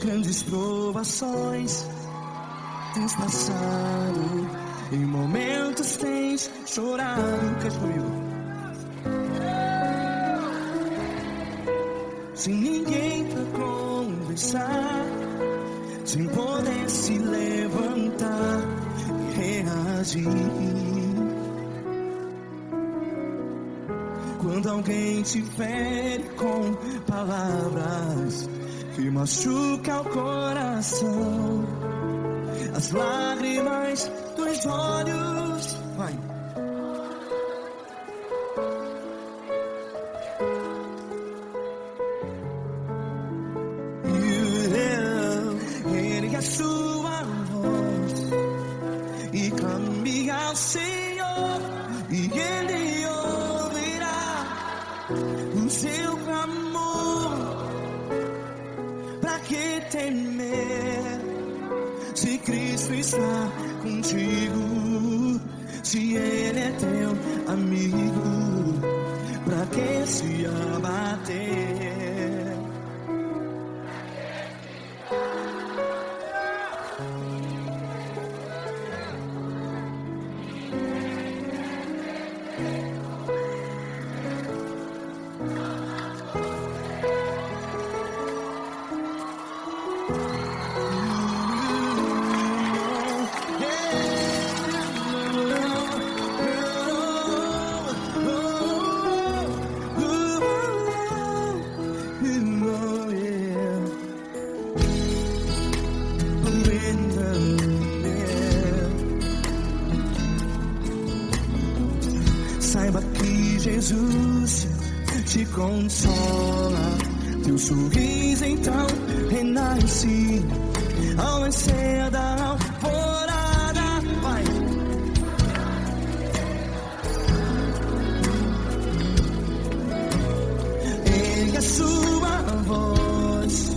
Grandes provações tens passado, em momentos tens chorado. Cante comigo. Sem ninguém pra conversar, sem poder se levantar e reagir. Quando alguém te fere com palavras que machuca o coração, as lágrimas dos olhos, vai. Ergue a sua voz e clame ao Senhor, e Ele ouvirá o seu clamor. Pra que temer, se Cristo está contigo? Se Ele é teu amigo, pra que se abater? Saiba que Jesus te consola, teu sorriso então renasce ao nascer da alvorada. Vai. Ergue a sua voz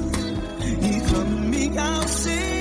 e clame ao Senhor.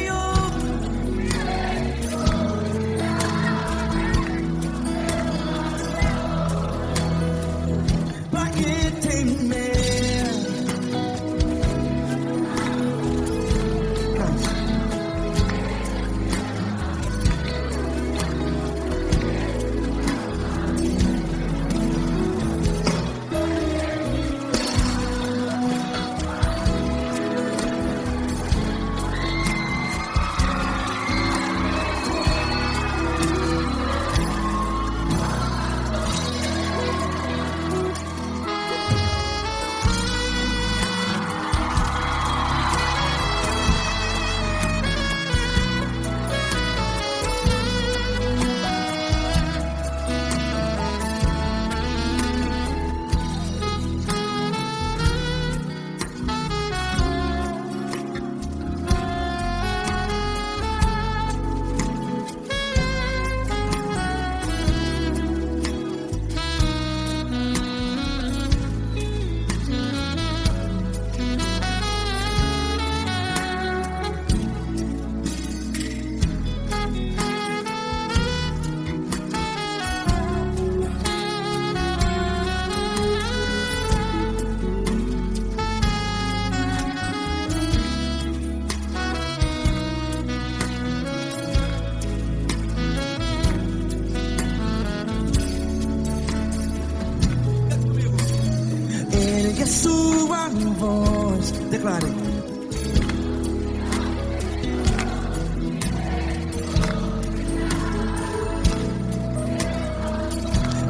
Ergue a sua voz, declare.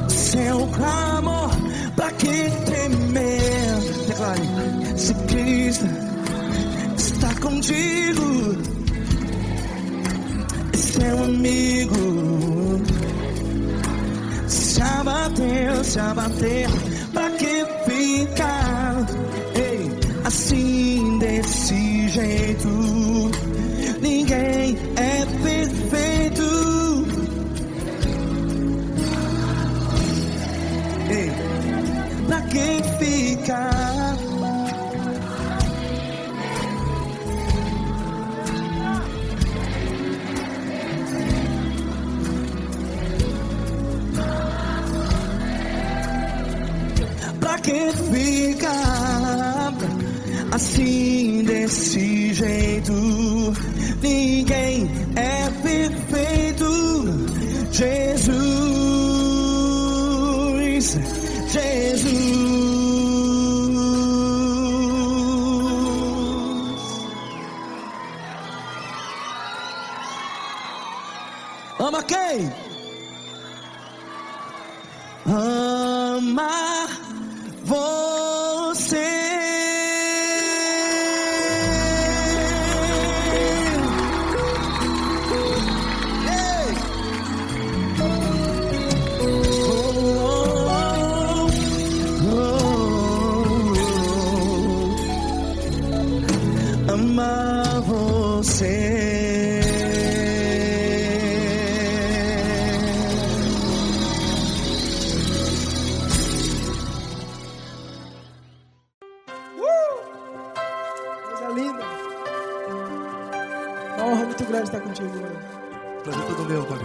Seu clamor, pra que temer? Declare. Se Cristo está contigo, é seu amigo. Se abater, pra que ficar? Ei, a desse jeito. Ninguém é perfeito. Ei, pra quem ficar? Pra quem fica assim desse jeito? Ninguém é perfeito. Jesus, Jesus. Ama quem? Ama você. Amar você. Coisa linda. Uma honra muito grande estar contigo, mano. Prazer todo meu, Pai.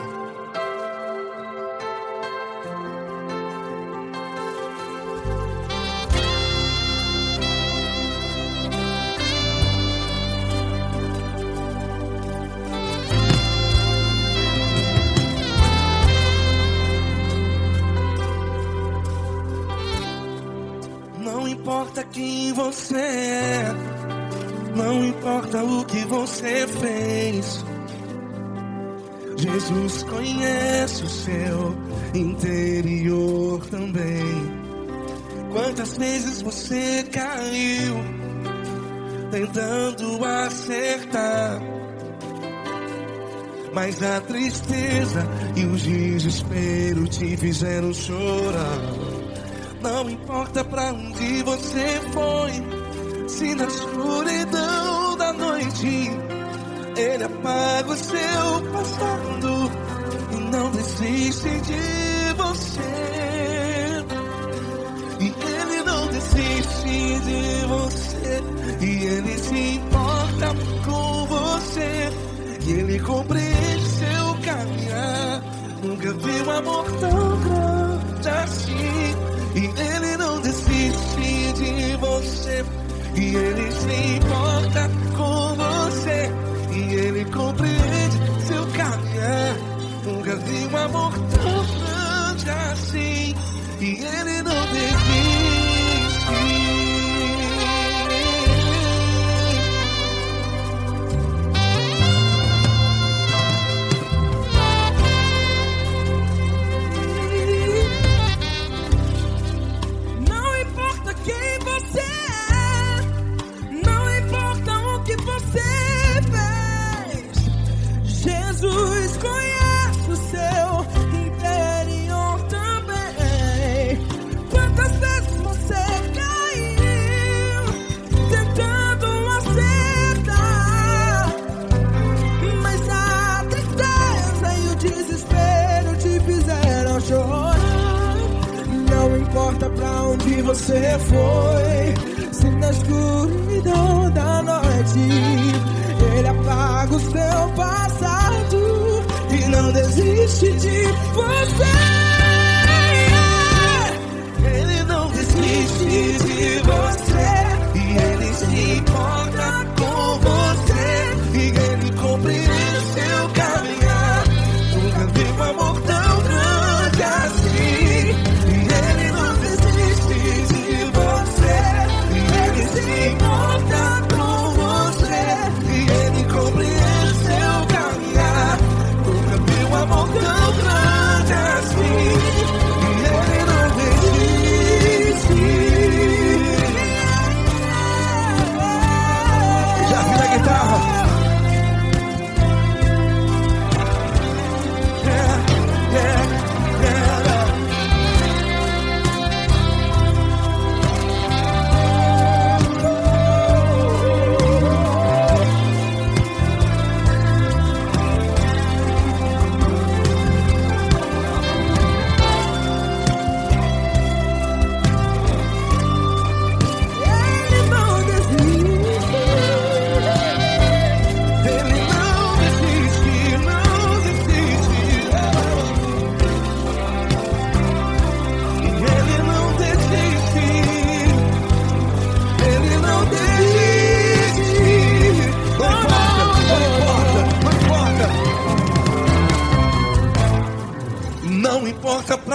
Não importa quem você é, não importa o que você fez, Jesus conhece o seu interior também. Quantas vezes você caiu tentando acertar, mas a tristeza e o desespero te fizeram chorar. Não importa pra onde você foi, se na escuridão da noite Ele apaga o seu passado e não desiste de você. E Ele não desiste de você, e Ele se importa com você, e Ele compreende seu caminhar. Nunca vi um amor tão grande assim. E Ele não desiste de você, e Ele se importa com você, e Ele compreende seu caminhar. Nunca vi um amor tão grande assim. E Ele não desiste. Jesus conhece o seu interior também. Quantas vezes você caiu tentando acertar, mas a tristeza e o desespero te fizeram chorar. Não importa pra onde você foi, se na escuridão da noite Ele apaga o seu passado e não desiste de você. Ele não desiste de você, e Ele se importa com você, e Ele compreende seu caminhar. Nunca vi um amor tão grande assim. E Ele não desiste de você, e Ele se importa com você, e Ele compreende seu caminhar. Nunca vi um amor tão grande assim.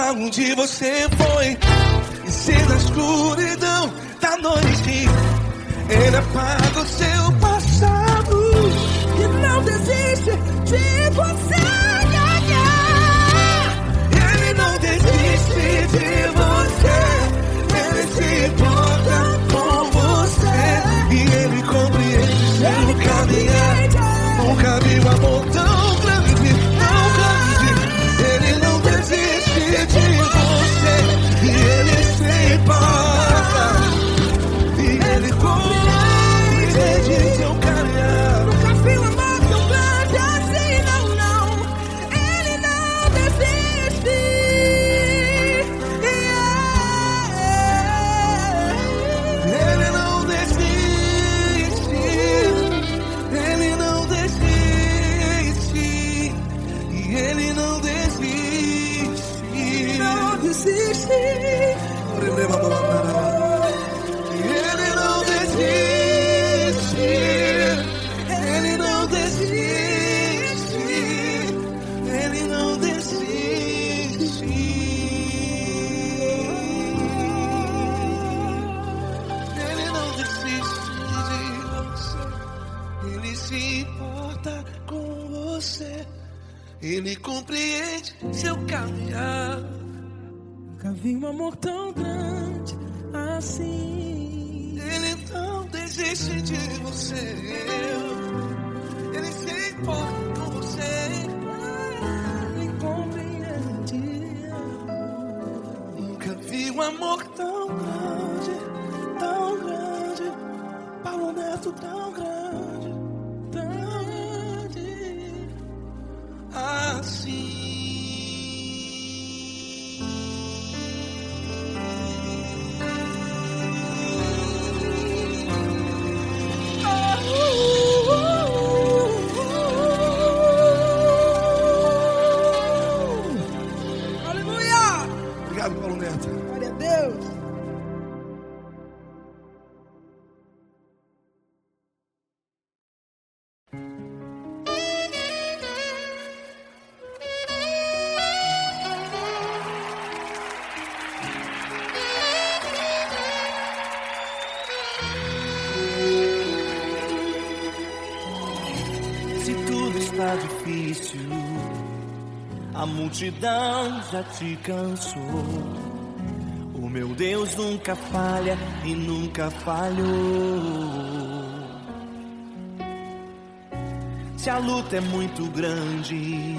pra onde você foi. E se na escuridão da noite Ele apaga o seu passado e não desiste de você. Ele não desiste de você. Ele se importa com você. E Ele compreende seu caminhar. Nunca vi um amor tão grande, tão grande. Ele não desiste de você. E Ele se importa. E Ele compreende seu caminhar. Nunca vi um amor tão grande assim, não, não. Ele não desiste. Ele não desiste. Ele não desiste. E Ele não desiste. Não desiste. Ele não desiste. Ele não desiste. Ele não desiste. Ele não desiste de você. Ele se importa com você. Ele compreende seu caminhar. Nunca vi um amor tão grande assim. Ele não desiste de você. Ele se importa com você. Ele compreende. Nunca vi um amor tão grande, tão grande. Paulo Neto tão grande, tão grande assim. Aleluia! Obrigado, Paulo Neto. Glória a Deus. Se tudo está difícil, a multidão já te cansou. O meu Deus nunca falha e nunca falhou. Se a luta é muito grande,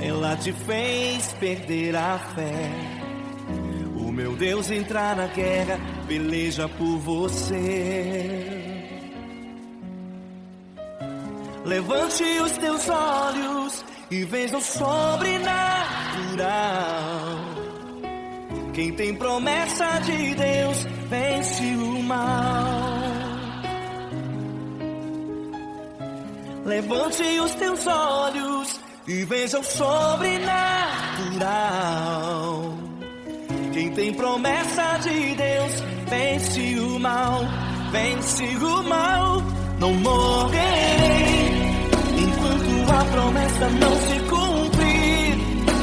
ela te fez perder a fé. O meu Deus entrar na guerra, peleja por você. Levante os teus olhos e veja o sobrenatural. Quem tem promessa de Deus vence o mal. Levante os teus olhos e veja o sobrenatural. Quem tem promessa de Deus vence o mal, vence o mal. Não morrerei enquanto a promessa não se cumprir.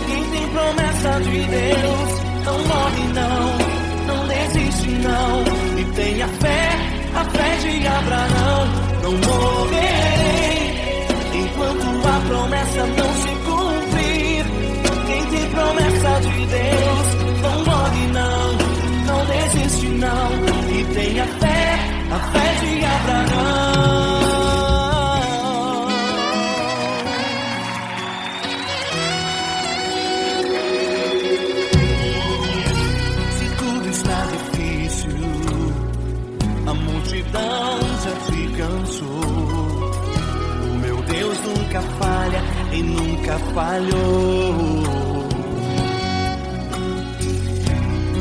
Quem tem promessa de Deus não morre não, não desiste não. E tenha fé, a fé de Abraão. Não morrerei enquanto a promessa não se cumprir. Quem tem promessa de Deus não morre não, não desiste não. E tenha fé, a fé de Abraão. Se tudo está difícil, a multidão já te cansou. O meu Deus nunca falha e nunca falhou.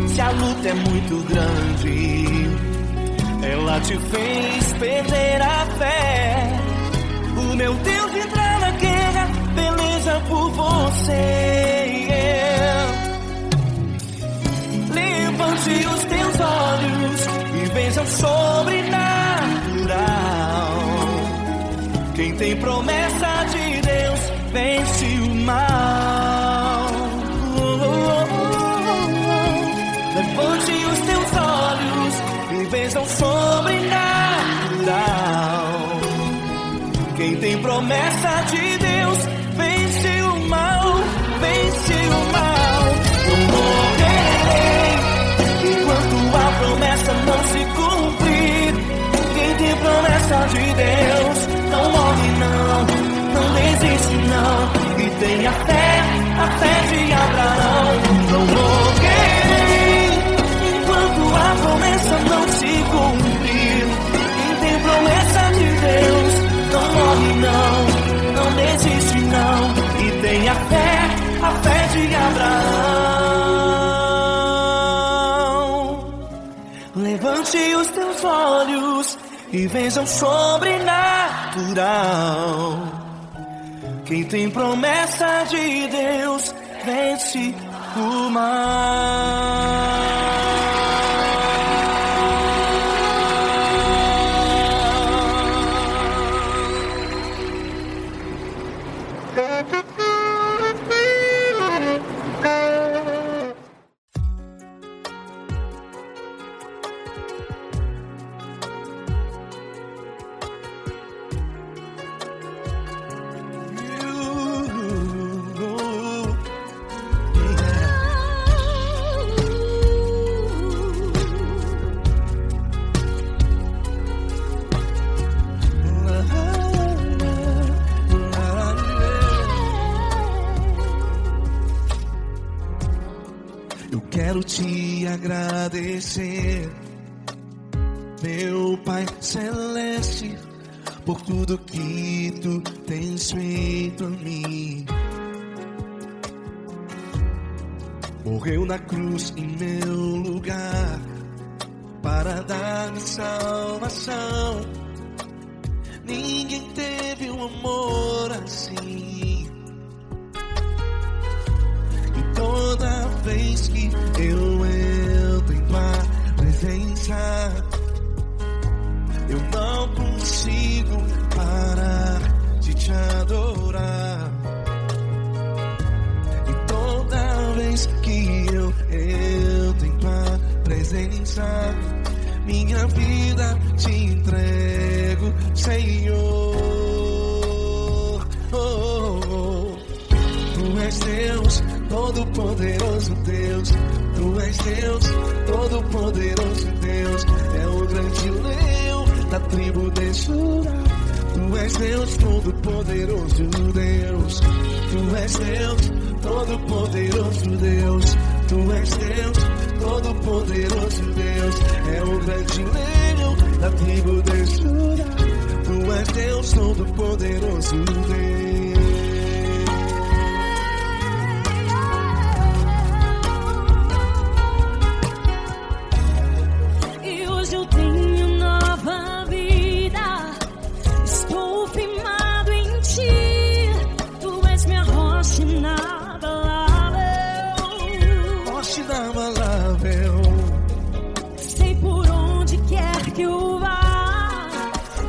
Se a luta é muito grande, ela te fez perder a fé. O meu Deus entrar na guerra, peleja por você. Levante os teus olhos e veja o sobrenatural. Quem tem promessa de Deus vence o mal. bênção sobrenatural. Quem tem promessa de Deus vence o mal, vence o mal. Não morrerei enquanto a promessa não se cumprir. Quem tem promessa de Deus não morre não, não desiste não. E tem a fé de Abraão. Não morrerei enquanto a promessa não se cumprir. Quem tem promessa de Deus não morre não, não desiste não. E tem a fé de Abraão. Levante os teus olhos e veja o sobrenatural. Quem tem promessa de Deus vence o mal. Quero te agradecer, meu Pai Celeste, por tudo que tu tens feito a mim. Morreu na cruz em meu lugar para dar-me salvação. Ninguém teve um amor assim. E toda vez que eu entro em tua presença, eu não consigo parar de te adorar. E toda vez que eu entro em tua presença, minha vida te entrego, Senhor. Tu és Deus, Todo-Poderoso Deus. Tu és Deus, Todo-Poderoso Deus. É o grande leão da tribo de Judá. Tu és Deus, Todo-Poderoso Deus. Tu és Deus, Todo-Poderoso Deus. Tu és Deus, Todo-Poderoso Deus. É o grande leão da tribo de Judá. Tu és Deus, Todo-Poderoso Deus. Sei por onde quer que eu vá,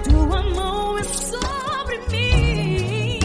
tua mão é sobre mim.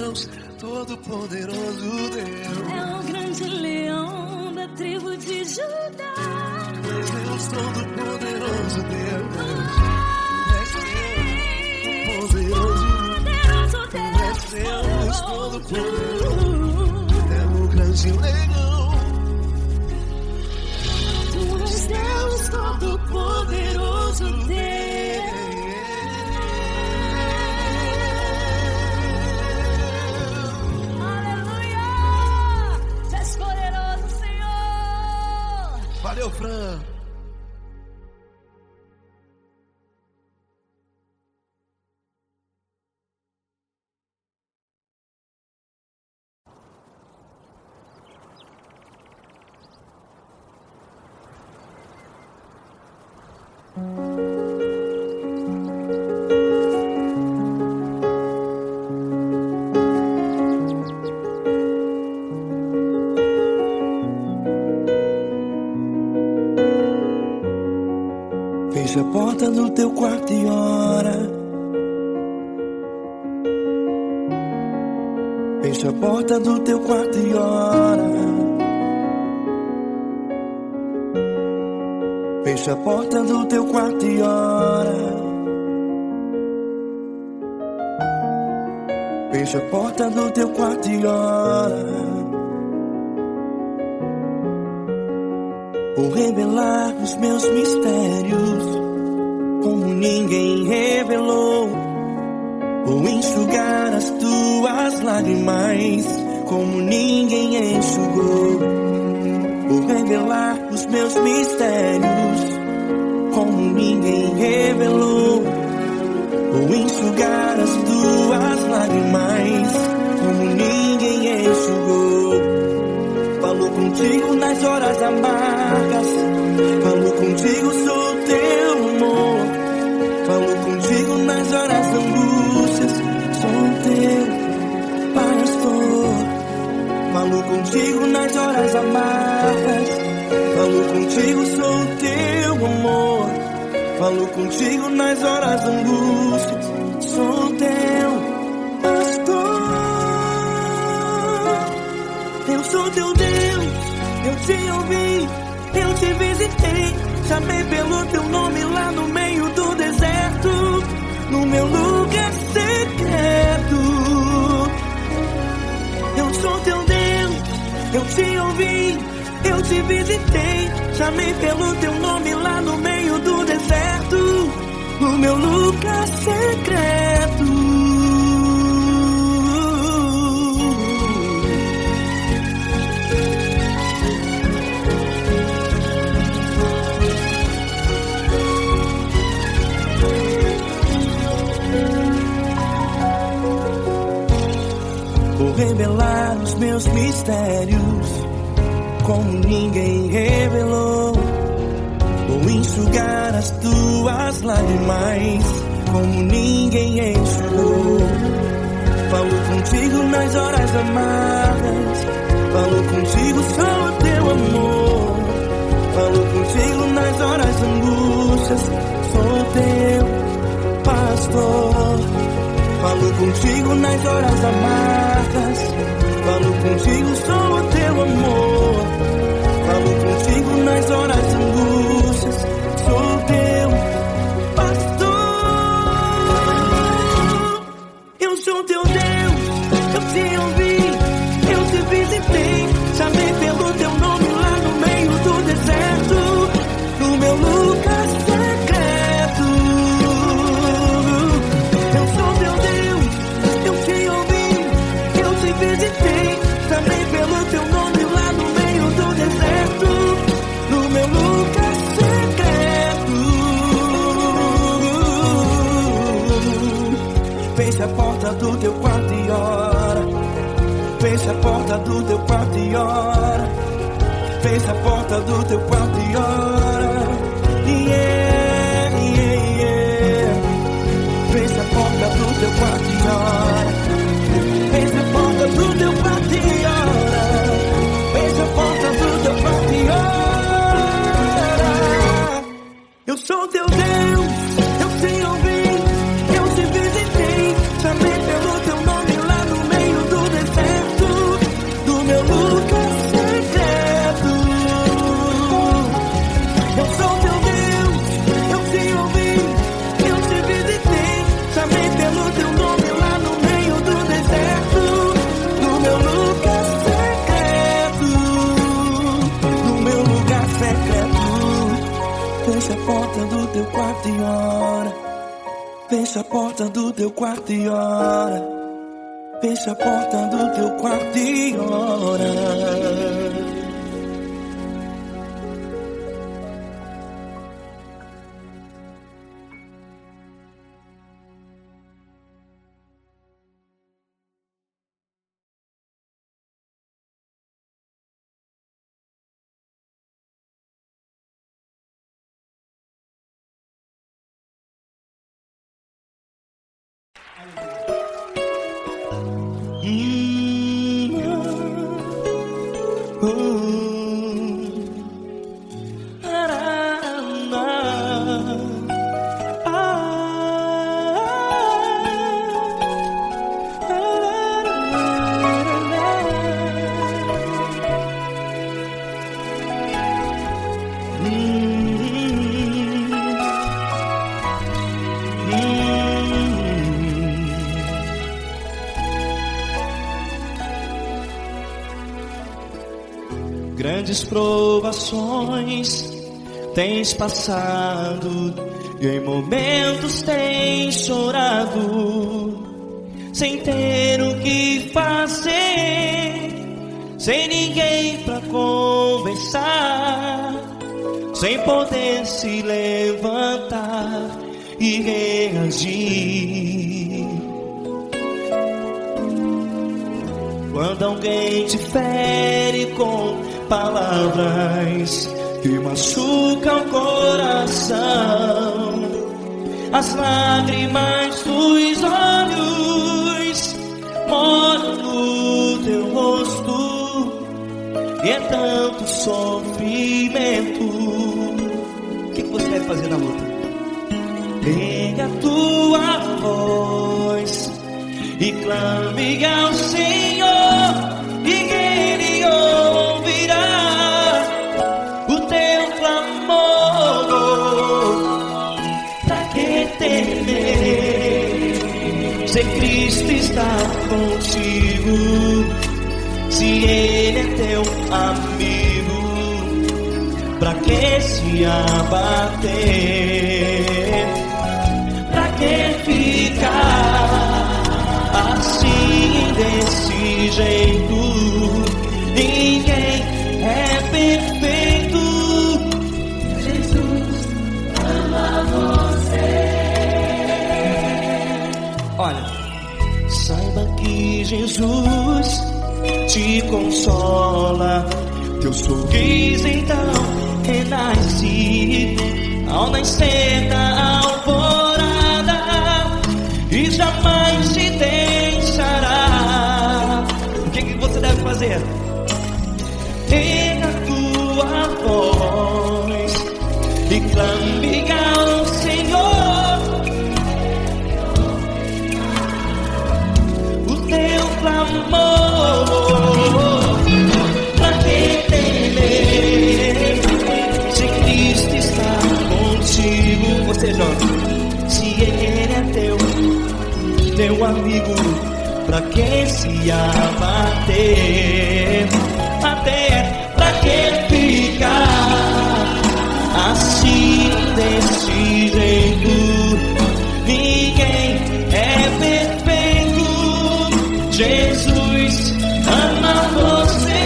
Deus, todo-poderoso Deus. É o grande leão da tribo de Judá. Deus, todo-poderoso Deus. Deus todo-poderoso, é o grande leão. Tu és Deus todo-poderoso, Deus. Aleluia! Tu és poderoso, Senhor. Valeu, Fran. Fecha a porta do teu quarto e ora. Fecha a porta do teu quarto e ora. Fecha a porta do teu quarto e ora. Fecha a porta do teu quarto e ora. Vou revelar os meus mistérios como ninguém revelou. Vou enxugar as tuas lágrimas como ninguém enxugou. Vou revelar os meus mistérios como ninguém revelou. Vou enxugar as tuas lágrimas como ninguém enxugou. Falou contigo nas horas amargas, falou contigo, sou teu amor. Falou contigo nas horas angústias, sou teu pastor. Falou contigo nas horas amargas, falou contigo, sou teu amor. Falou contigo nas horas angústias, sou teu pastor. Eu sou teu Deus, eu te ouvi, eu te visitei. Chamei pelo teu nome lá no meio do deserto, no meu lugar secreto. Eu sou teu Deus, eu te ouvi, eu te visitei. Chamei pelo teu nome lá no meio do deserto, no meu lugar secreto. Vou revelar os meus mistérios como ninguém revelou. Vou enxugar as tuas lágrimas como ninguém enxugou. Falou contigo nas horas amargas, falou contigo, sou teu amor. Falou contigo nas horas angústias, sou teu pastor. Falou contigo nas horas amargas, falou contigo, sou teu amor. Falou contigo nas horas angústias, sou teu pastor. Eu sou teu Deus, eu te ouvi, eu te visitei. Chamei pelo teu nome lá no meio do deserto, no meu lugar secreto. Eu sou teu Deus, eu te ouvi, eu te visitei. Chamei pelo teu nome lá no meio do deserto, no meu lugar secreto. Fecha a porta do teu quarto e ora. Fecha a porta do teu quarto e ora. Fecha a porta do teu quarto e ora. Yeah, yeah, yeah. Fecha a porta do teu quarto e ora. Fecha a porta do teu quarto e ora. Fecha a porta do teu quarto e ora. Eu sou teu Deus, eu te ouvi, eu te visitei. Chamei pelo teu nome lá no meio quarto e ora. Fecha a porta do teu quarto e ora. Grandes provações tens passado e em momentos tens chorado, sem ter o que fazer, sem ninguém pra conversar, sem poder se levantar e reagir. Quando alguém te fere com palavras que machucam o coração, as lágrimas dos olhos molham no teu rosto, e é tanto sofrimento. O que você deve fazer na luta? Pega a tua voz e clame ao Senhor, e Ele ouvirá o teu clamor. Pra que temer, se Cristo está contigo, se Ele é teu amigo? Pra que se abater? Pra que ficar assim, desse jeito? Ninguém é perfeito. Jesus ama você. Olha, saiba que Jesus te consola. Teu sorriso então renasce ao nascer da alvorada, e jamais te deixará. O que você deve fazer? Pega a tua voz e clame ao Senhor, o teu clamor. Pra que temer, se Cristo está contigo? Você jovem, se Ele é teu amigo, pra que se abater? Até pra que ficar assim, desse jeito? Ninguém é perfeito. Jesus ama você.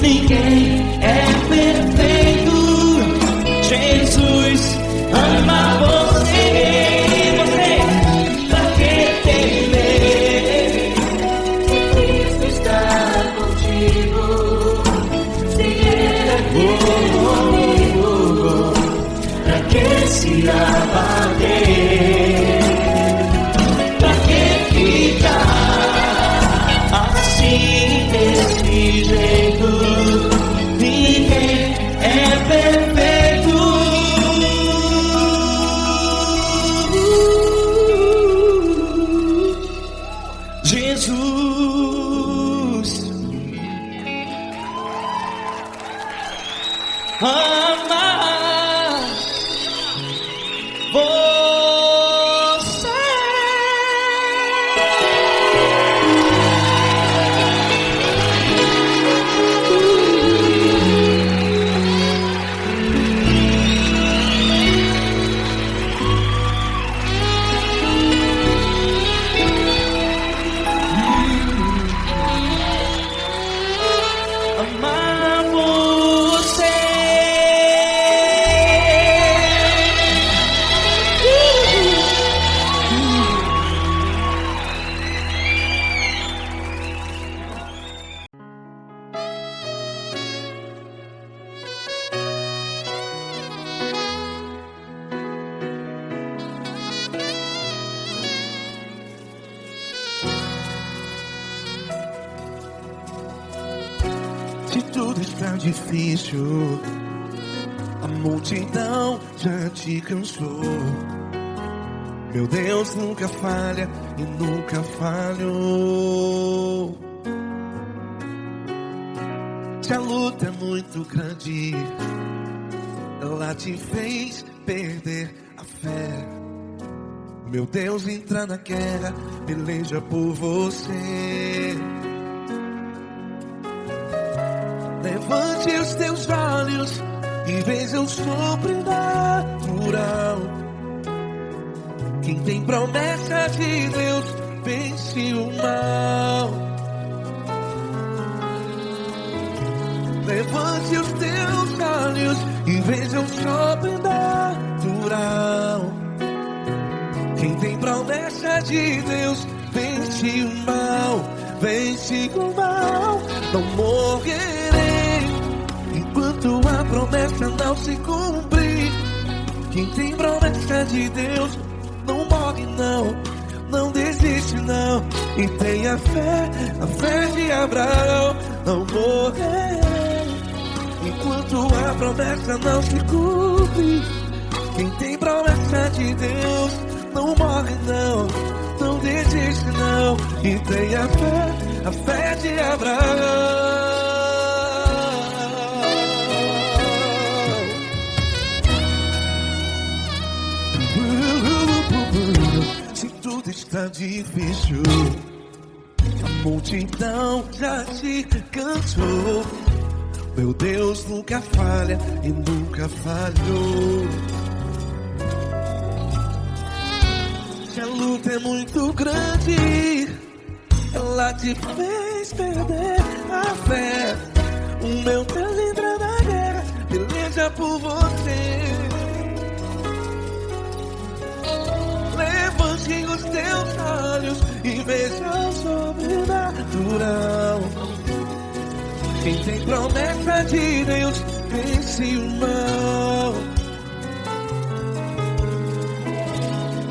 Ninguém é perfeito. Jesus ama você. Você, pra que temer? Cristo está contigo. Se Ele é teu amigo, pra que se abater? Pra que ficar assim, desse jeito? Ninguém é perfeito. Jesus amar você. Amar você. Se tudo está difícil, a multidão já te cansou. Meu Deus nunca falha e nunca falhou. Se a luta é muito grande, ela te fez perder a fé. Meu Deus entra na guerra, peleja por você. Levante os teus olhos e veja o sobrenatural. Quem tem promessa de Deus vence o mal. Levante os teus olhos e veja o sobrenatural. Quem tem promessa de Deus vence o mal. Vence o mal. Não morrerei enquanto a promessa não se cumprir. Quem tem promessa de Deus não morre não, não desiste não. E tenha fé, a fé de Abraão. Não morrerei enquanto a promessa não se cumpre. Quem tem promessa de Deus não morre não, não desiste não. E tenha fé, a fé de Abraão. Se tudo está difícil, a multidão já te cansou. Meu Deus nunca falha e nunca falhou. Se a luta é muito grande, ela te fez perder a fé. O meu Deus entra na guerra, peleja por você. Levante os teus olhos e veja o sobrenatural. Quem tem promessa de Deus vence o mal.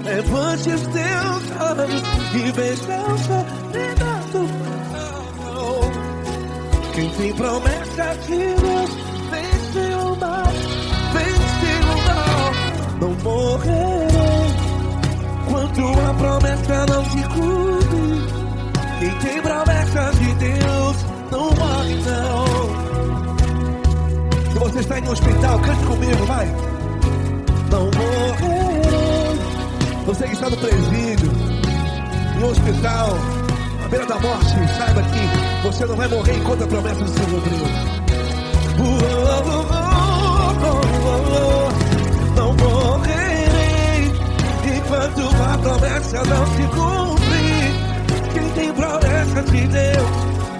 Levante os teus olhos e veja o sobrenatural. Quem tem promessa de Deus vence o mal. Vence o mal. Não morrerei enquanto a promessa não se cumpre. Quem tem promessa de Deus não morre não. Se você está em um hospital, cante comigo, vai. Não morrerei. Você que está no presídio, em um hospital, à beira da morte, saiba que você não vai morrer enquanto a promessa não se cumpriu. Não morrerei enquanto a promessa não se cumprir. Quem tem promessa de Deus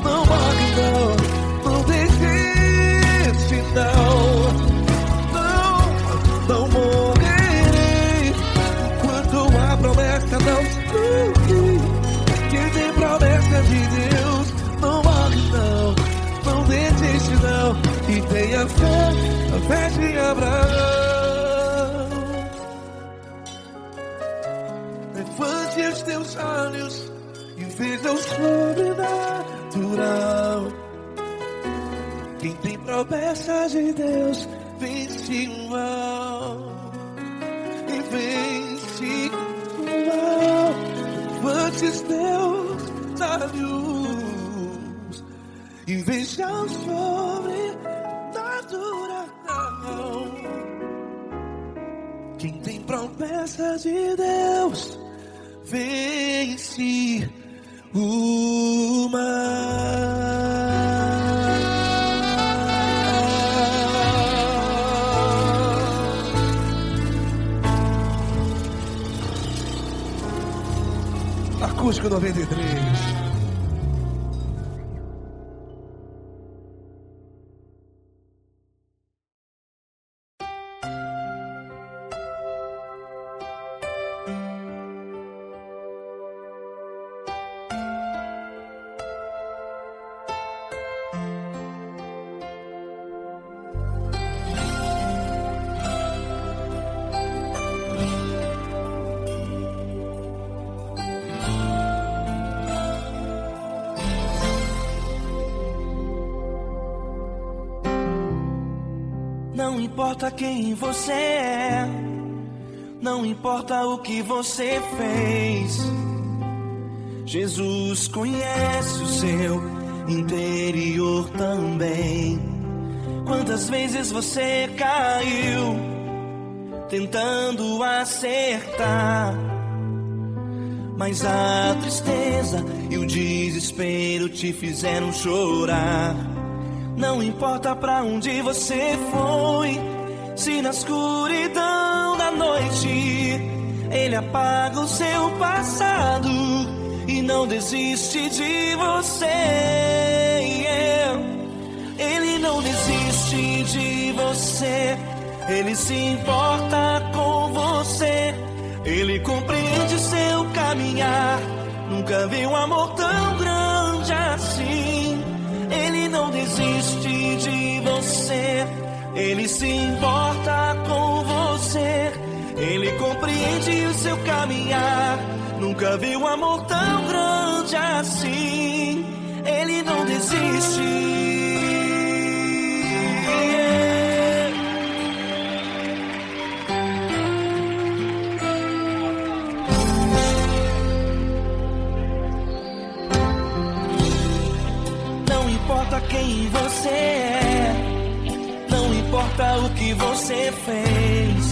não morre não, não desiste não. Não morrerei enquanto a promessa não se cumprir. Quem tem promessa de Deus não morre não, não desiste não. E tenha fé, a fé de Abraão. Levante os teus olhos e veja o sobrenatural. Quem tem promessa de Deus vence o mal. E vence o mal. Levante os teus olhos e veja o sobrenatural. Quem tem promessa de Deus vence o mar. Acústico 93. Não importa quem você é, não importa o que você fez, Jesus conhece o seu interior também. Quantas vezes você caiu tentando acertar, mas a tristeza e o desespero te fizeram chorar. Não importa pra onde você foi, se na escuridão da noite Ele apaga o seu passado e não desiste de você. Ele não desiste de você, Ele se importa com você, Ele compreende seu caminhar. Nunca vi um amor tão grande assim. Ele não desiste de você, Ele se importa com você, Ele compreende o seu caminhar. Nunca vi um amor tão grande assim. Ele não desiste. Não importa quem você é, não importa o que você fez,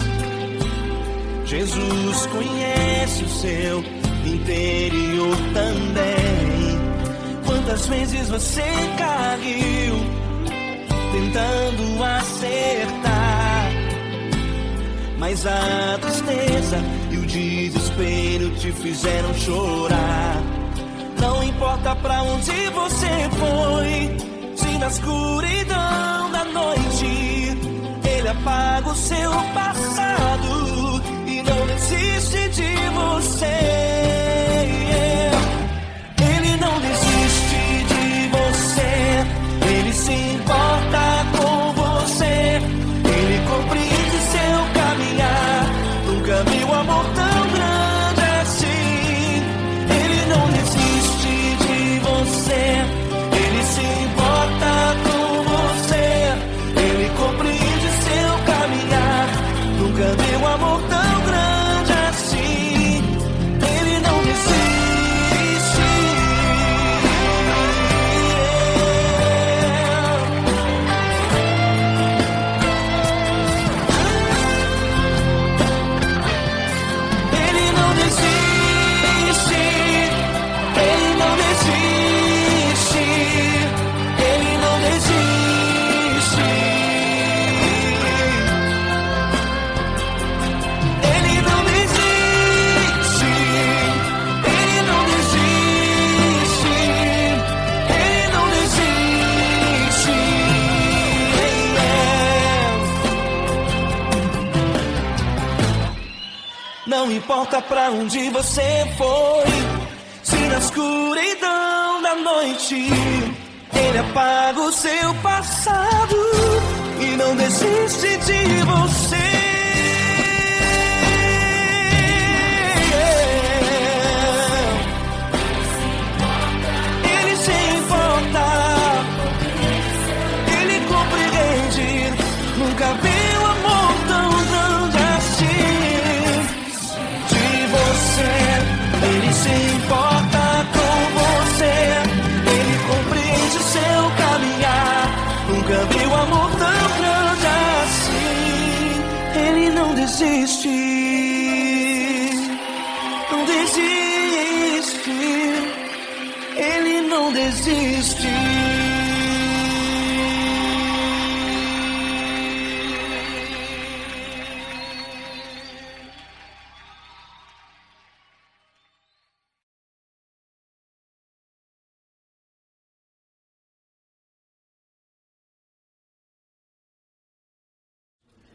Jesus conhece o seu interior também. Quantas vezes você caiu tentando acertar, mas a tristeza e o desespero te fizeram chorar. Não importa pra onde você foi, se na escuridão da noite Ele apaga o seu passado e não desiste de você. Ele não desiste de você, Ele se importa com você, Ele compreende seu caminhar. Nunca vi um amor tão grande assim. Ele não desiste de você, Ele se importa com você, Ele compreende seu caminhar. Nunca vi um amor tão grande assim. Ele não desiste. Ele não desiste. Ele não desiste. Ele não desiste. Ele não desiste. Ele não desiste. Ele não desiste. Não importa pra onde você foi, se na escuridão da noite Ele apaga o seu passado e não desiste de você. Ele se importa, Ele compreende. Nunca vi um amor tão grande assim. De você, Ele se importa com você, Ele compreende seu caminhar. Nunca vi um amor tão grande assim. Ele não desiste. desiste, não desiste, Ele não desiste.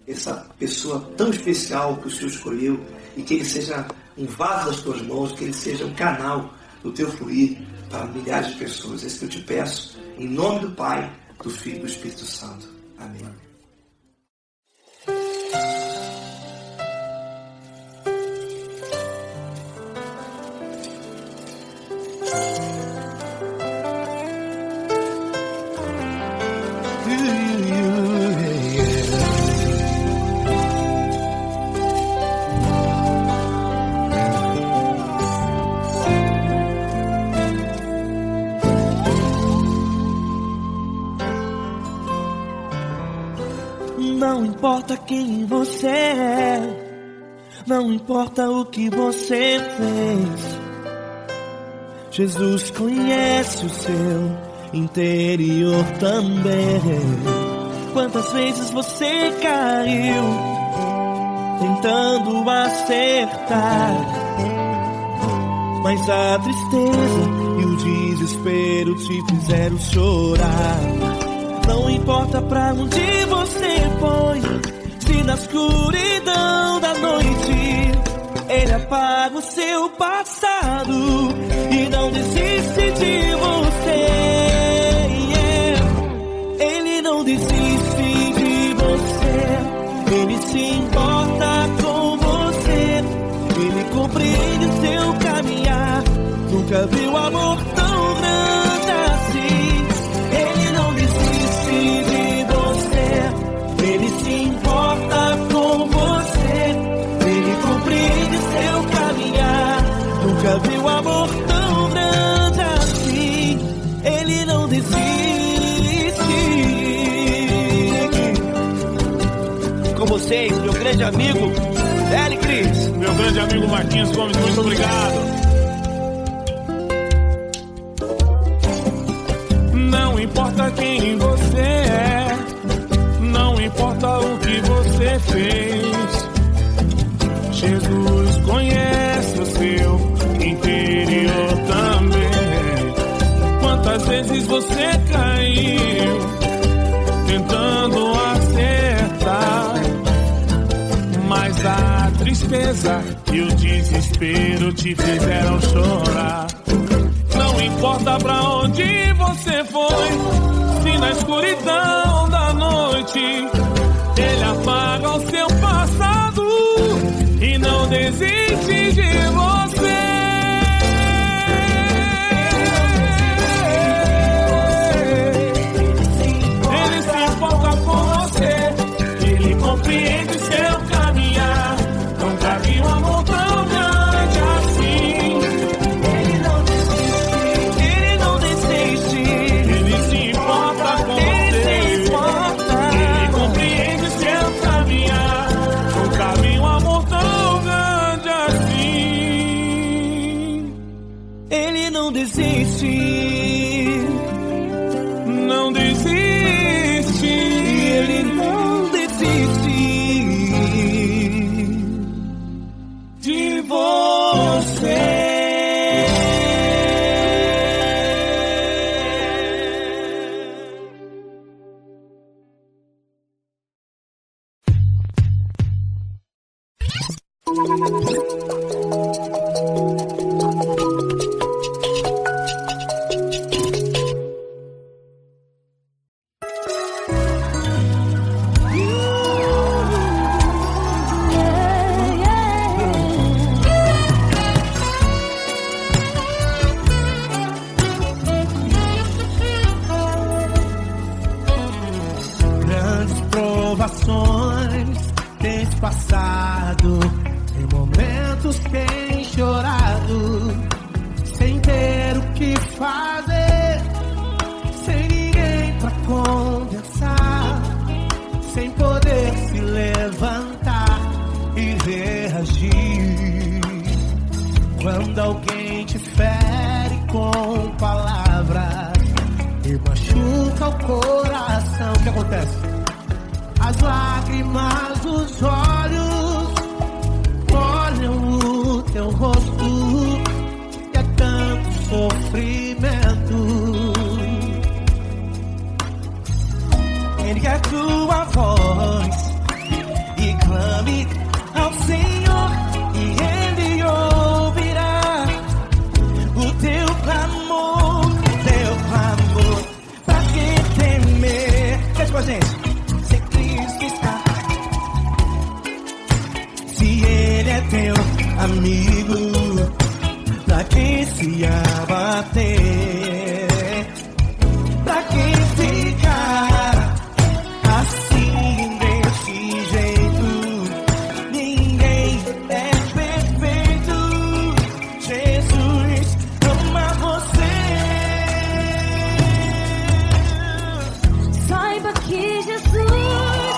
Essa pessoa tão especial que o Senhor escolheu, e que Ele seja um vaso das tuas mãos, que Ele seja um canal do teu fluir para milhares de pessoas. É isso que eu te peço, em nome do Pai, do Filho e do Espírito Santo. Amém. Não importa quem você é, não importa o que você fez, Jesus conhece o seu interior também. Quantas vezes você caiu tentando acertar, mas a tristeza e o desespero te fizeram chorar. Não importa pra onde você foi, se na escuridão da noite Ele apaga o seu passado e não desiste de você. Ele não desiste de você, Ele se importa com você, Ele compreende o seu caminhar. Nunca viu amor tão grande assim. Ele não desiste de você, Ele se importa com você, Ele compreende seu caminhar. Nunca viu amor tão grande assim. Ele não desiste. Com vocês, meu grande amigo L. Cris. Meu grande amigo Marquinhos Gomes, muito obrigado. Não importa quem você é, não importa o que você fez, Jesus conhece o seu interior também. Quantas vezes você caiu tentando acertar, mas a tristeza e o desespero te fizeram chorar. Não importa pra onde você foi, se na escuridão da noite Ele apaga o seu passado e não desiste de você. Ele se importa com você, Ele compreende seu caminhar. Nunca vi um amor tão grande assim. Não desiste, não desiste, Ele não desiste de você. provações tens passado, em momentos tens chorado, sem ter o que fazer, sem ninguém pra conversar, sem poder se levantar, Quando alguém te fere com palavras e machuca o coração, o que acontece? As lágrimas dos olhos molham o teu rosto, e é tanto sofrimento. Ergue a tua voz e clame ao Senhor, e Ele ouvirá o teu clamor, pra que temer? Cante com a gente. Se Cristo está, se Ele é teu amigo, pra que se abater? Pra que ficar assim desse jeito? Ninguém é perfeito. Jesus ama você. Saiba que Jesus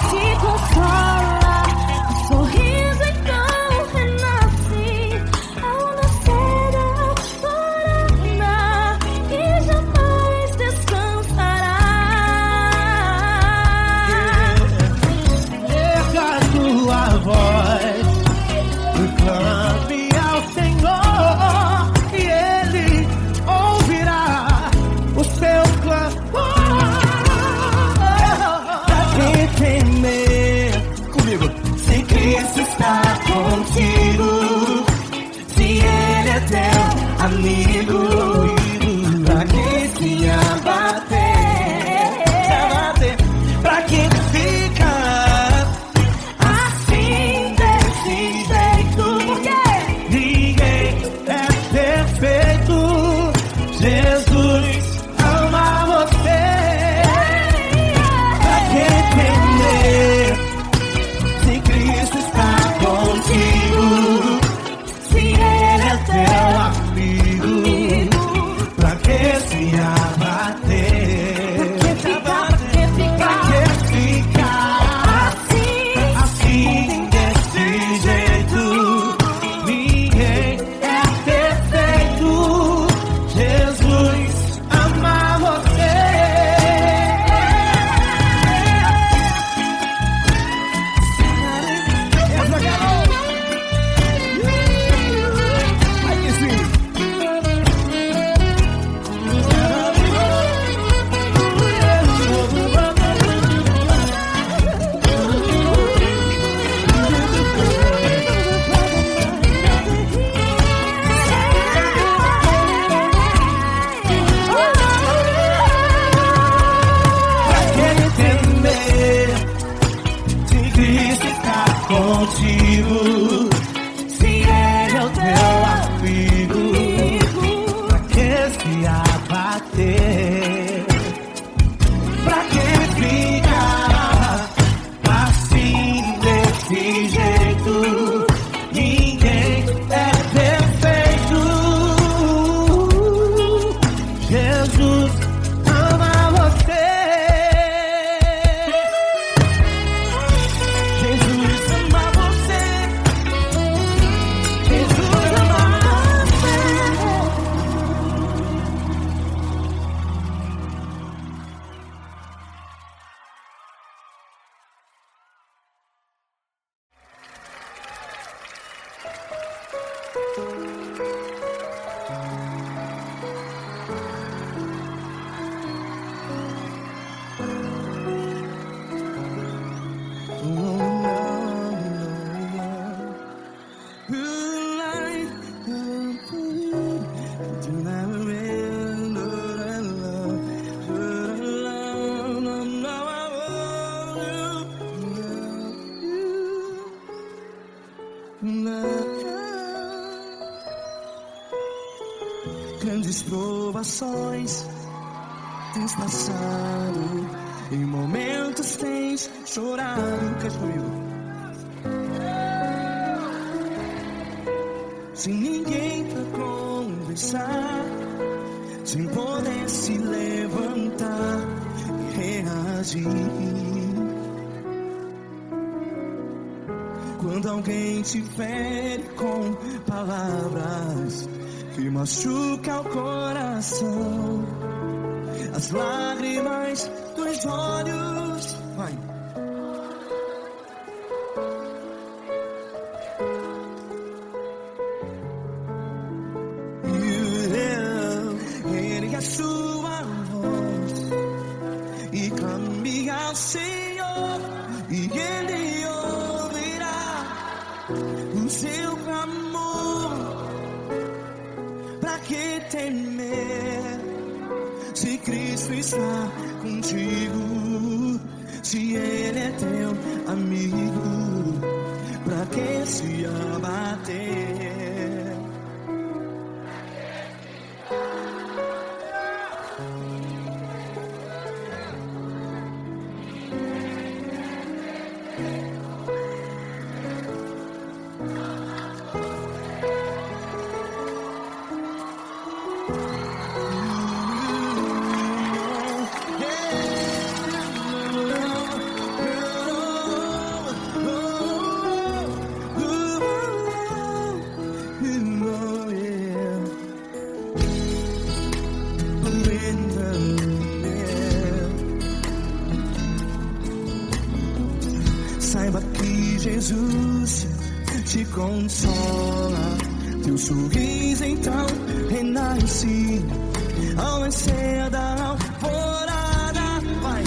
te consola, o sorriso então renasce ao nascer da aurora e jamais descansará. Erga a tua voz e clame ao Senhor, e Ele ouvirá o seu clamor. Pra que temer? Comigo. Se Cristo está contigo, se Ele é teu amigo, pra que se abater? Pra que ficar assim desse jeito? Ninguém é perfeito. Jesus ama você. Pra que temer? Se Cristo está contigo, se Ele é teu amigo, pra que se abater? Pra que ficar assim desse jeito? Ninguém é perfeito. Jesus ama você. Essa garota. Aí sim. Pra que temer? Se Cristo está contigo, se Ele é o teu amigo, pra que se abater? Pra que ficar assim desse jeito? Ninguém é perfeito. Jesus ama você. Jesus ama você. Jesus ama você. Grandes provações tens passado, em momentos tens chorado. Cante comigo. Sem ninguém pra conversar, sem poder se levantar e reagir. Quando alguém te fere com palavras que machuca o coração, as lágrimas dos olhos, vai. Ele é sua voz e clame ao Senhor, e Ele ouvirá o seu clamor. Pra que temer, se Cristo está contigo? Se Ele é teu amigo, pra que se abater? Saiba que Jesus te consola, teu sorriso então renasce ao nascer da alvorada. Vai.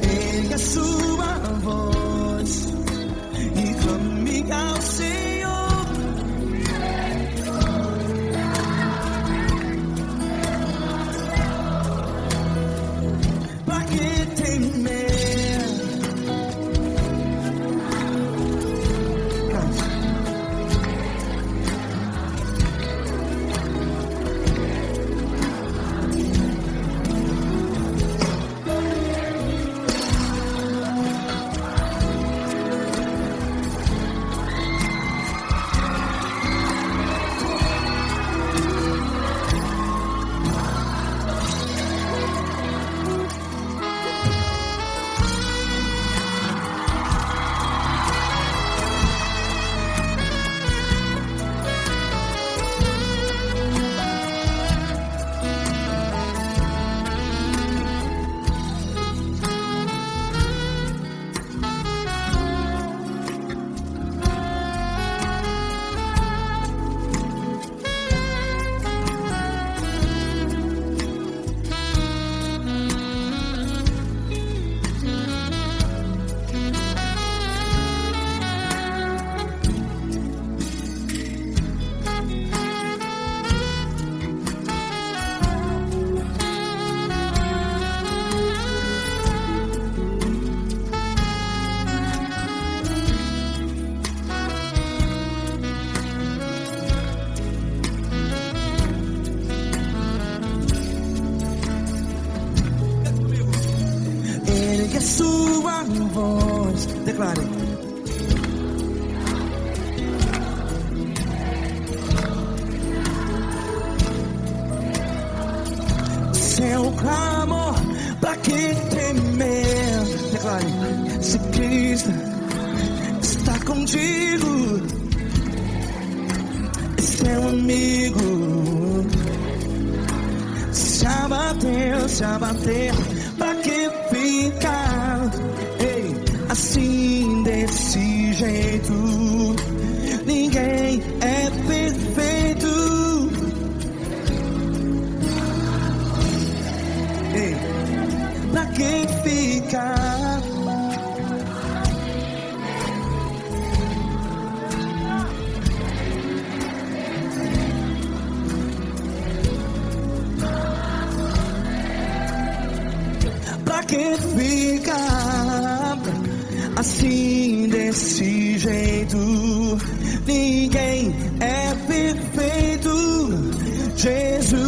Ele é sua voz e clame ao Senhor. Sua voz, declare. Seu clamor, pra que temer? Declare. Se Cristo está contigo, é seu amigo. Se abater, pra que ficar, ei, assim desse jeito? Ninguém é perfeito. Ei, pra que ficar? Pra que ficar assim desse jeito? Ninguém é perfeito. Jesus,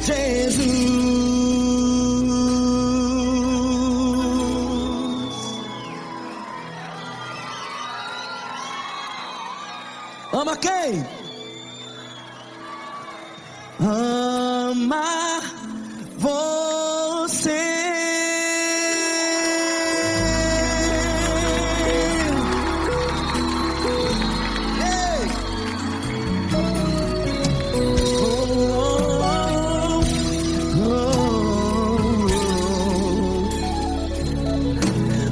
Jesus. Ama quem? Ama você.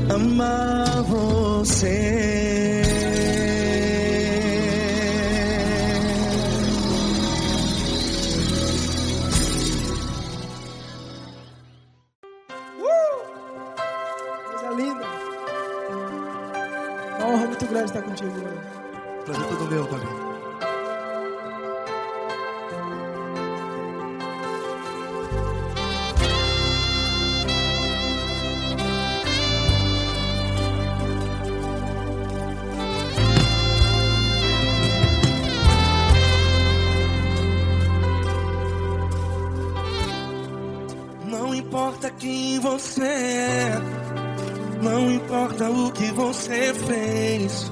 Amar você. Coisa linda. Uma honra muito grande estar contigo, mano. Prazer todo meu, Paulinho. Não importa quem você é, não importa o que você fez,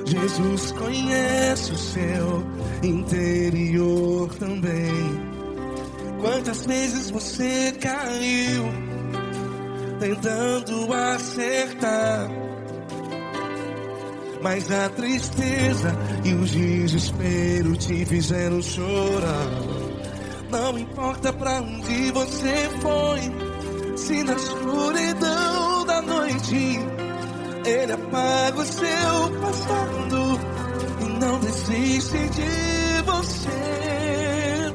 Jesus conhece o seu interior também. Quantas vezes você caiu tentando acertar, mas a tristeza e o desespero te fizeram chorar. Não importa pra onde você foi, se na escuridão da noite Ele apaga o seu passado e não desiste de você.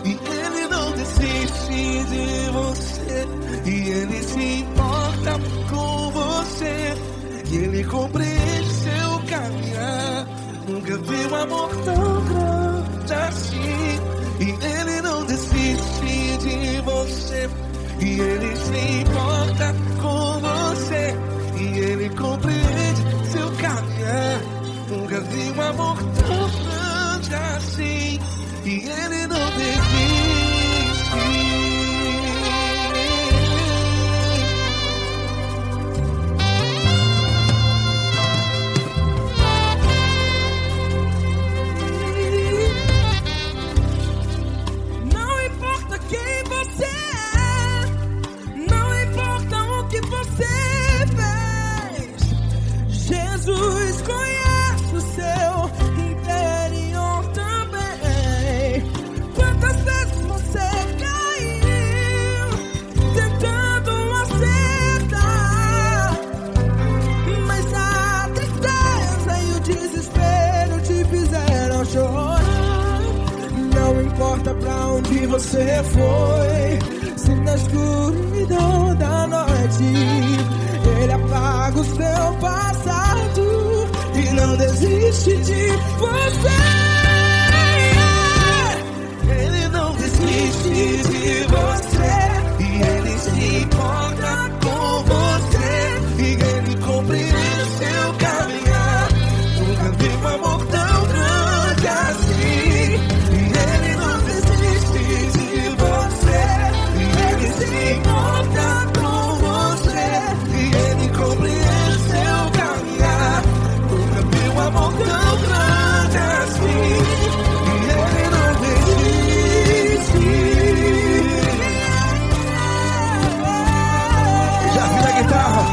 E Ele não desiste de você, e Ele se importa com você, e Ele compreende seu caminhar. Nunca vi um amor tão grande assim. E Ele não desiste de você, e Ele se importa com você, e Ele compreende seu caminhar. Nunca vi um amor tão grande assim. E Ele não desiste. Jesus conhece o seu interior também. Quantas vezes você caiu tentando acertar, mas a tristeza e o desespero te fizeram chorar. Não importa pra onde você foi, se na escuridão da noite Ele apaga o seu passado e não desiste de você. Ele não desiste de você, e Ele se importa com você, e Ele compreende seu caminhar. Nunca vi um amor tão grande assim. E Ele não desiste de você, e Ele se importa com você, e Ele compreende seu caminhar. Nunca vi um amor tão grande assim. E Ele não desiste. Já vi a guitarra.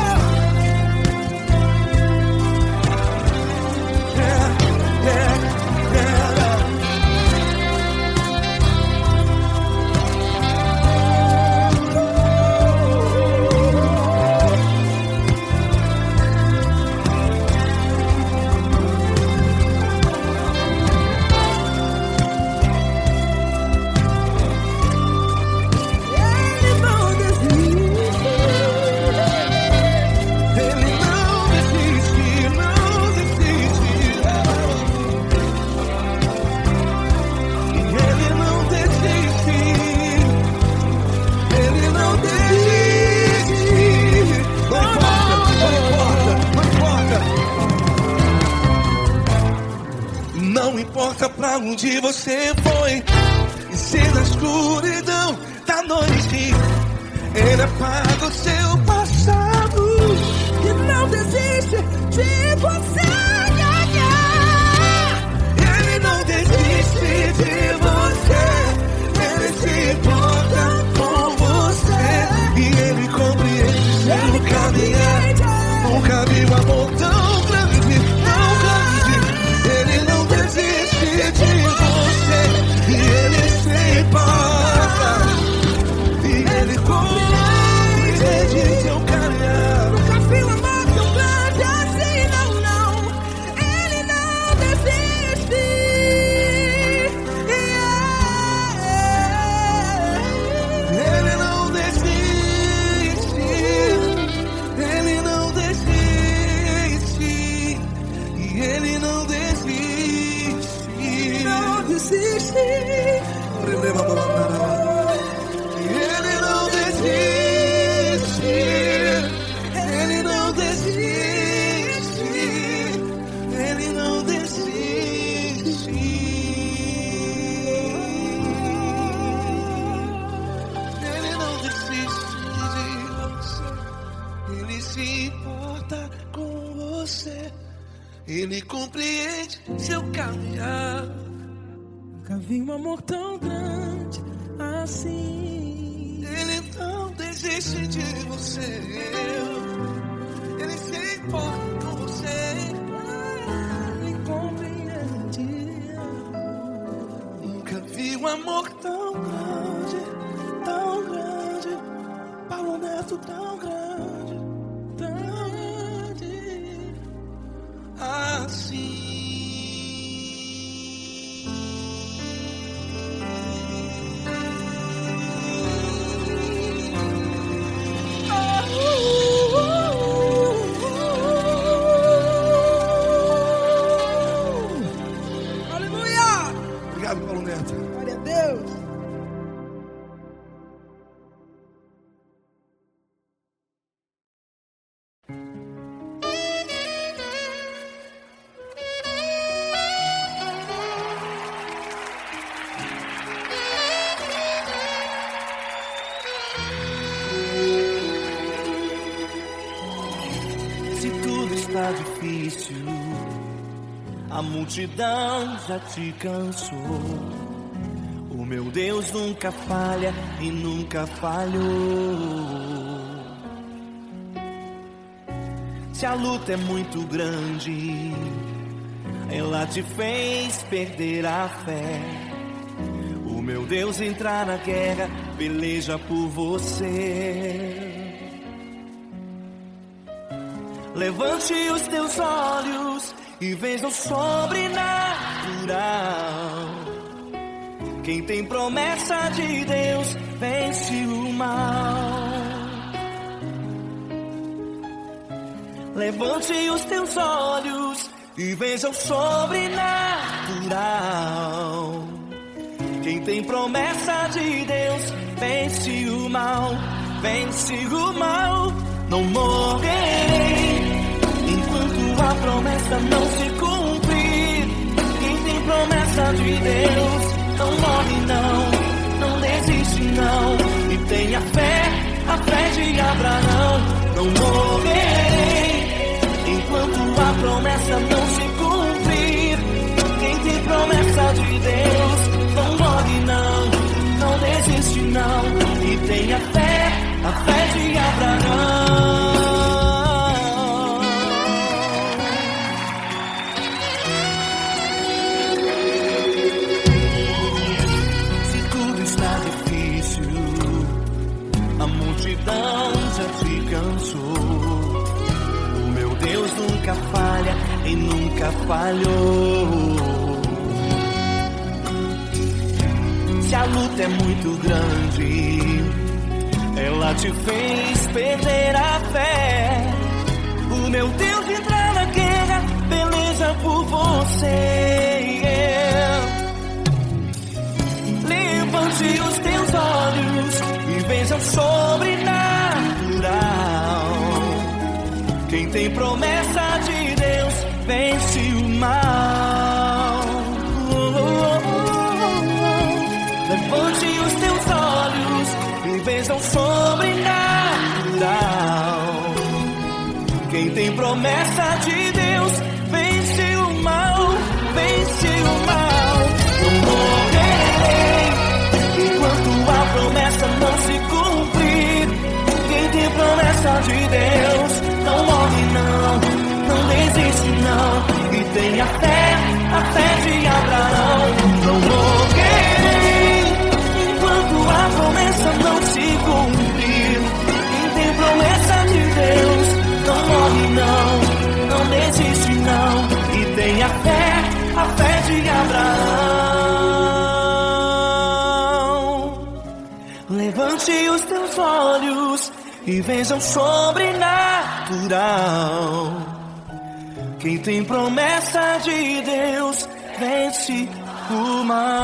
Não importa pra onde você foi, e se na escuridão da noite Ele apaga o seu passado E não desiste de você. Ele não desiste de você, Ele se Ele não desiste. Ele não desiste. Ele não desiste. Ele não desiste de você. Ele se importa com você. Ele compreende seu caminhar. Nunca vi um amor tão grande assim. Ele não desiste de você. Ele se importa com você. Ele compreende. Nunca vi um amor tão grande, tão grande. Paulo Neto tão grande, tão grande assim. Aleluia! Obrigado, Paulo Neto. Glória a Deus. Se tudo está difícil, a multidão já te cansou. O meu Deus nunca falha e nunca falhou. Se a luta é muito grande, ela te fez perder a fé. O meu Deus entrar na guerra, peleja por você. Levante os teus olhos e veja o sobrenatural. Quem tem promessa de Deus vence o mal. Levante os teus olhos e veja o sobrenatural. Quem tem promessa de Deus vence o mal. Vence o mal. Não morrerei enquanto a promessa não se cumprir. Quem tem promessa de Deus não morre não desiste não. E tenha fé, a fé de Abraão. Não morrerei enquanto a promessa não se cumprir. Quem tem promessa de Deus não morre não desiste não. E tenha fé, a fé de Abraão. Se tudo está difícil, a multidão já te cansou. O meu Deus nunca falha e nunca falhou. Se a luta é muito grande, ela te fez perder a fé. O meu Deus entrar na guerra, peleja por você. Levante os teus olhos e veja o sobrenatural. Quem tem promessa de Deus vence o mal. Levante os teus olhos e veja o sobrenatural. Quem tem promessa de Deus vence o mal, vence o mal. Não morrerei enquanto a promessa não se cumprir. Quem tem promessa de Deus não morre não desiste não. E tenha fé, a fé de Abraão. Não morrerei enquanto a promessa não se cumprir. Quem tem promessa de Deus não morre não desiste não. E tenha fé, a fé de Abraão. Levante os teus olhos e veja o sobrenatural. Quem tem promessa de Deus vence o mar.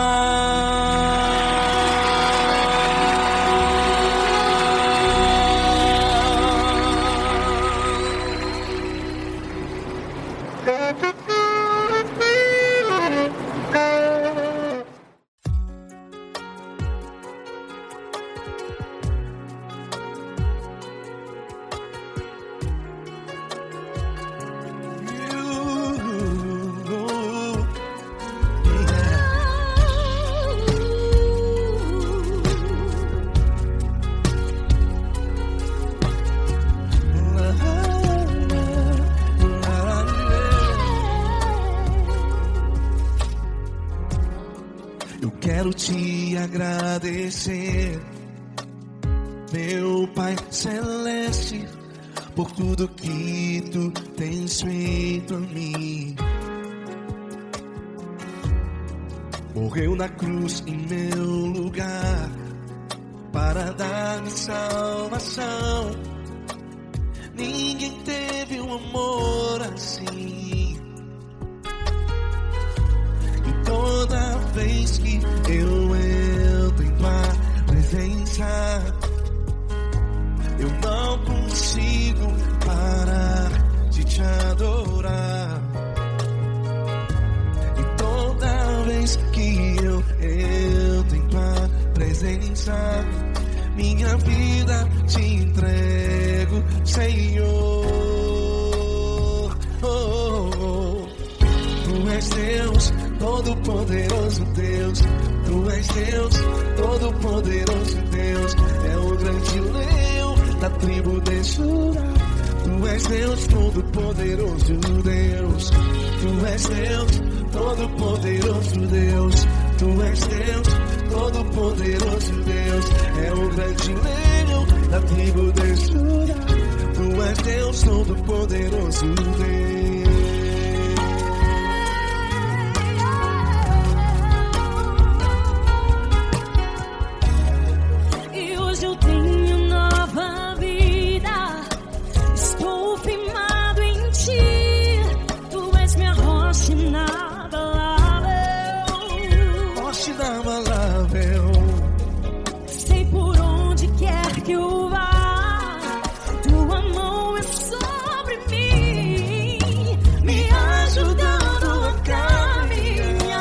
Eu quero te agradecer, meu Pai Celeste, por tudo que tu tens feito a mim. Morreu na cruz em meu lugar para dar-me salvação. Ninguém teve um amor assim. E toda vez que eu entro em tua presença, eu não consigo parar de te adorar. E toda vez que eu entro em tua presença, minha vida te entrego, Senhor. Tu és Deus, Todo-Poderoso Deus. Tu és Deus, Todo-Poderoso Deus. É o grande leão da tribo de Judá. Tu és Deus, Todo-Poderoso Deus. Tu és Deus, Todo-Poderoso Deus. Tu és Deus, Todo-Poderoso Deus. É o grande leão da tribo de Judá. Tu és Deus, Todo-Poderoso Deus. Sei por onde quer que eu vá, tua mão é sobre mim, me ajudando a caminhar.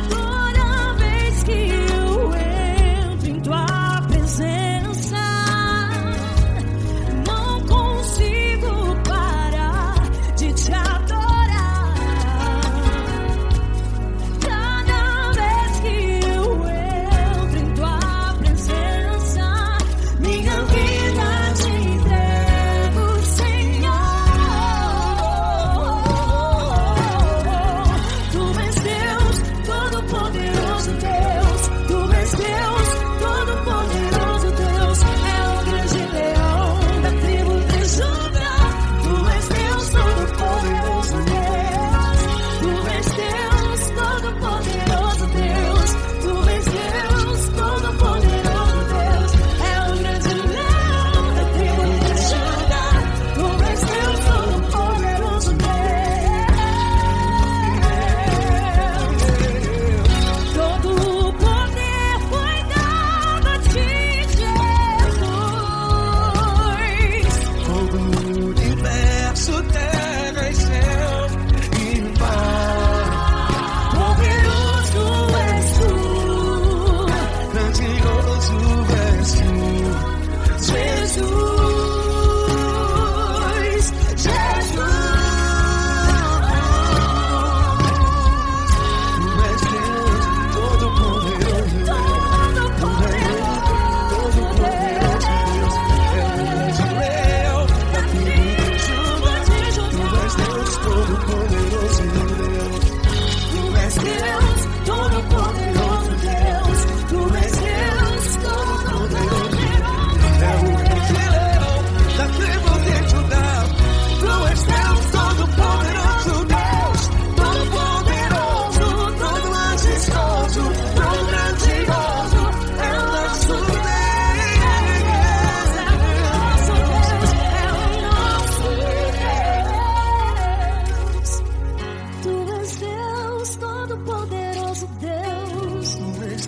Toda vez que eu entro em tua presença, não consigo parar de te adorar.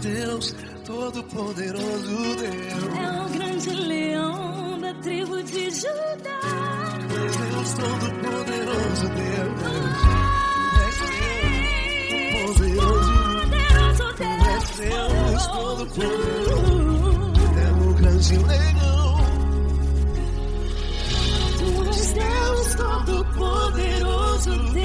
Deus, todo-poderoso Deus. É o grande leão da tribo de Judá. Deus, todo-poderoso Deus. Deus, todo-poderoso. É o grande leão. Deus, todo-poderoso Deus.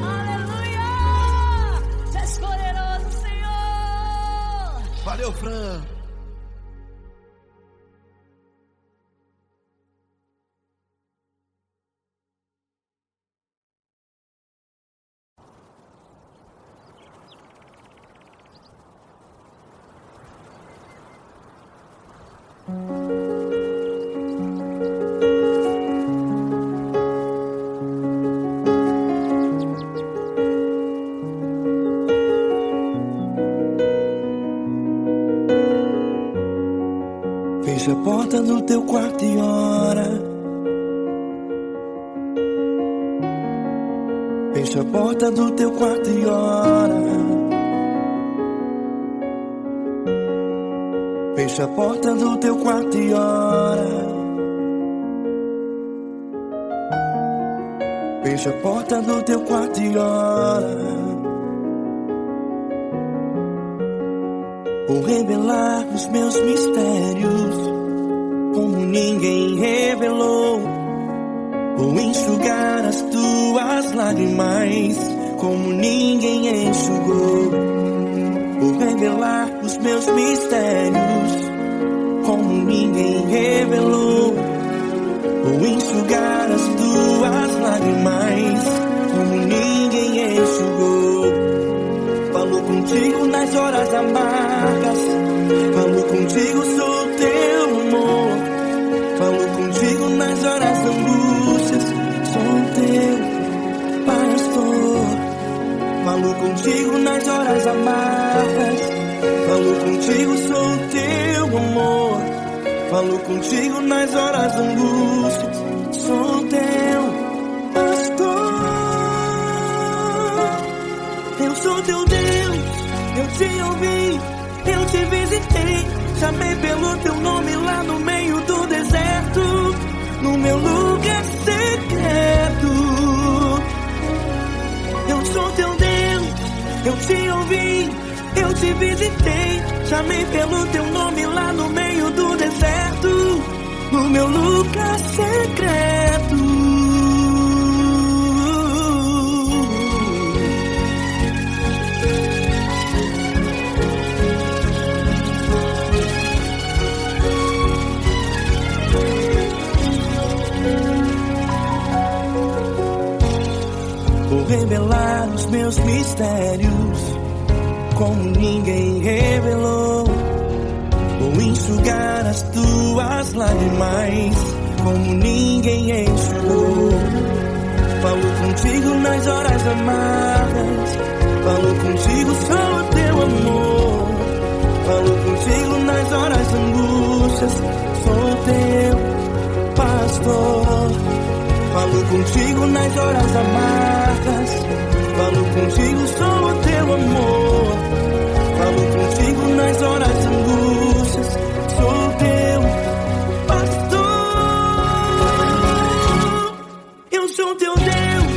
Aleluia! Tu és poderoso, Senhor. Valeu, Fran. Fecha a porta do teu quarto e ora. Fecha a porta do teu quarto e ora. Fecha a porta do teu quarto e ora. Fecha a porta do teu quarto e ora. Vou revelar os meus mistérios como ninguém revelou. Vou enxugar as tuas lágrimas como ninguém enxugou. Vou revelar os meus mistérios como ninguém revelou. Vou enxugar as tuas lágrimas como ninguém enxugou. Falo contigo nas horas amargas. Falo contigo, sou teu amor. Falo contigo nas horas angústias. Sou teu pastor. Falo contigo nas horas amargas. Falo contigo, sou teu amor. Falo contigo nas horas angústias. Sou teu pastor. Eu sou teu Deus, eu te ouvi, eu te visitei. Chamei pelo teu nome lá no meio do deserto, no meu lugar secreto. Eu sou teu Deus, eu te ouvi, eu te visitei. Chamei pelo teu nome lá no meio do deserto, no meu lugar secreto. Vou revelar os meus mistérios como ninguém revelou. Vou enxugar as tuas lágrimas como ninguém enxugou. Falo contigo nas horas amargas. Falo contigo, sou teu amor. Falo contigo nas horas angústias. Sou teu pastor. Falo contigo nas horas amargas. Falo contigo, sou teu amor. Falo contigo nas horas angústias. Sou teu pastor. Eu sou teu Deus,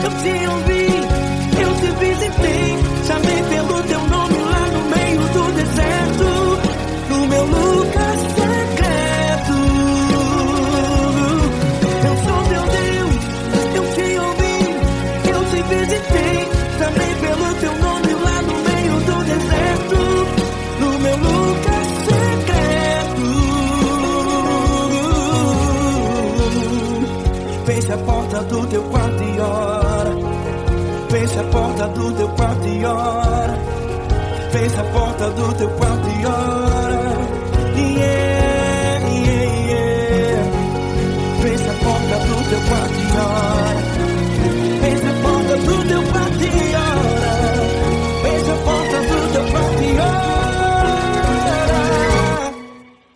eu te ouvi, eu te visitei. Chamei pelo teu nome lá no meio do deserto, no meu lugar secreto. Eu sou teu Deus, eu te ouvi, eu te visitei. Chamei pelo teu nome lá no meio do deserto, no meu lugar secreto. Fecha a porta do teu quarto e ora. Fecha a porta do teu quarto e ora. Fecha a porta do teu quarto e ora. Yeah, yeah, yeah. Fecha a porta do teu quarto e ora. Fecha a porta do teu quarto e ora. Fecha a porta do teu quarto e ora.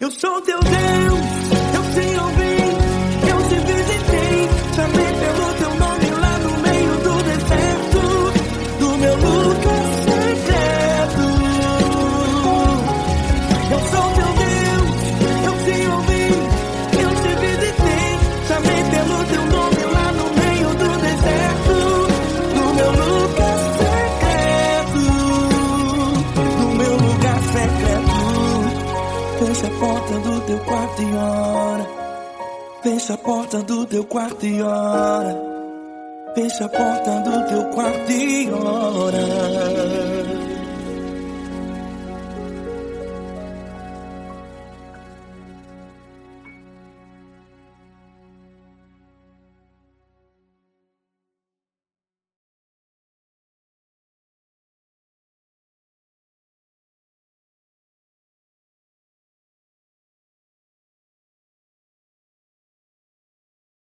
Eu sou teu Deus, eu te ouvi, eu te visitei. Chamei pelo teu nome lá no meio porta do teu quarto e ora. Fecha a porta do teu quarto e ora.